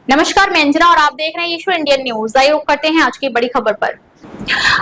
नमस्कार, मैं अंजना और आप देख रहे हैं ईश्वर इंडियन न्यूज। आइए करते हैं आज की बड़ी खबर पर।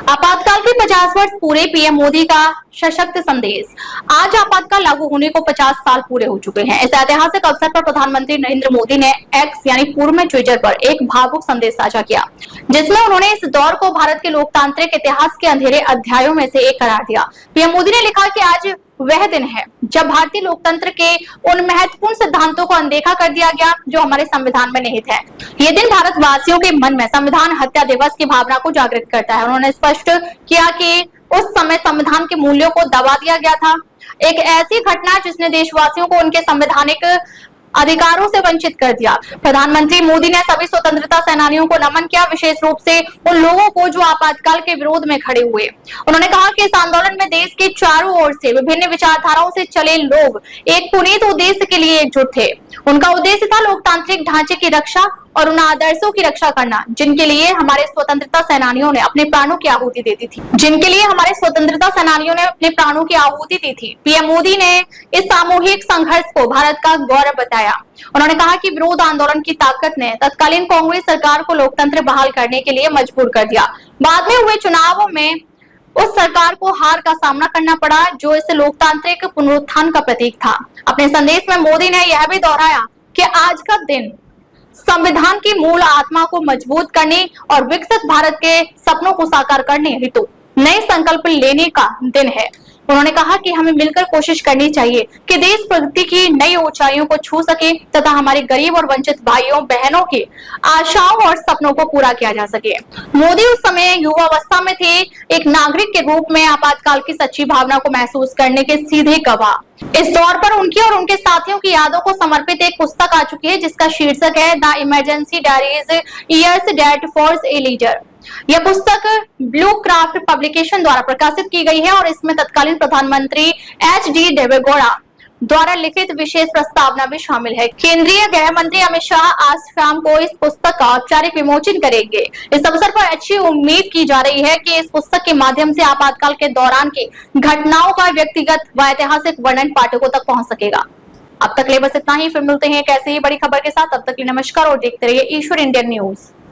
आपातकाल के 50 वर्ष पूरे, पीएम मोदी का सशक्त संदेश। आज आपातकाल लागू होने को 50 साल पूरे हो चुके हैं। इस ऐतिहासिक अवसर पर प्रधानमंत्री नरेंद्र मोदी ने एक्स यानी पूर्व में ट्विटर पर एक भावुक संदेश साझा किया, जिसमें उन्होंने इस दौर को भारत के लोकतांत्रिक इतिहास के अंधेरे अध्यायों में से एक करार दिया। पीएम मोदी ने लिखा कि आज वह दिन है जब भारतीय लोकतंत्र के उन महत्वपूर्ण सिद्धांतों को अनदेखा कर दिया गया जो हमारे संविधान में निहित है। ये दिन भारतवासियों के मन में संविधान हत्या दिवस की भावना को जागृत करता है। उन्होंने स्पष्ट किया कि उस समय संविधान के मूल्यों को दबा दिया गया था, एक ऐसी घटना जिसने देशवासियों को उनके संवैधानिक अधिकारों से वंचित कर दिया। प्रधानमंत्री मोदी ने सभी स्वतंत्रता सेनानियों को नमन किया, विशेष रूप से उन लोगों को जो आपातकाल के विरोध में खड़े हुए। उन्होंने कहा कि इस आंदोलन में देश के चारों ओर से विभिन्न विचारधाराओं से चले लोग एक पुनीत उद्देश्य के लिए एकजुट थे। उनका उद्देश्य था लोकतांत्रिक ढांचे की रक्षा और उन आदर्शों की रक्षा करना जिनके लिए हमारे स्वतंत्रता सेनानियों ने अपने प्राणों की आहुति दी थी पीएम मोदी ने इस सामूहिक संघर्ष को भारत का गौरव बताया। उन्होंने कहा कि विरोध आंदोलन की ताकत ने तत्कालीन कांग्रेस सरकार को लोकतंत्र बहाल करने के लिए मजबूर कर दिया। बाद में हुए चुनावों में उस सरकार को हार का सामना करना पड़ा जो इस लोकतांत्रिक पुनरुत्थान का प्रतीक था। अपने संदेश में मोदी ने यह भी दोहराया कि आज का दिन संविधान की मूल आत्मा को मजबूत करने और विकसित भारत के सपनों को साकार करने हेतु नए संकल्प लेने का दिन है। उन्होंने कहा कि हमें मिलकर कोशिश करनी चाहिए कि देश प्रगति की नई ऊंचाइयों को छू सके तथा हमारे गरीब और वंचित भाइयों बहनों की आशाओं और सपनों को पूरा किया जा सके। मोदी उस समय युवावस्था में थे, एक नागरिक के रूप में आपातकाल की सच्ची भावना को महसूस करने के सीधे गवाह। इस दौर पर उनकी और उनके साथियों की यादों को समर्पित एक पुस्तक आ चुकी है जिसका शीर्षक है the emergency diaries years that for a leader. यह पुस्तक ब्लू क्राफ्ट पब्लिकेशन द्वारा प्रकाशित की गई है और इसमें तत्कालीन प्रधानमंत्री एच.डी. देवेगौड़ा द्वारा लिखित विशेष प्रस्तावना भी शामिल है। केंद्रीय गृह मंत्री अमित शाह आज शाम को इस पुस्तक का औपचारिक विमोचन करेंगे। इस अवसर पर अच्छी उम्मीद की जा रही है कि इस पुस्तक के माध्यम से आपातकाल के दौरान की घटनाओं का व्यक्तिगत व ऐतिहासिक वर्णन पाठकों तक पहुंच सकेगा। अब तक ले बस इतना ही, फिर मिलते हैं एक ऐसे ही बड़ी खबर के साथ। तब तक के लिए नमस्कार और देखते रहिए ईश्वर इंडियन न्यूज।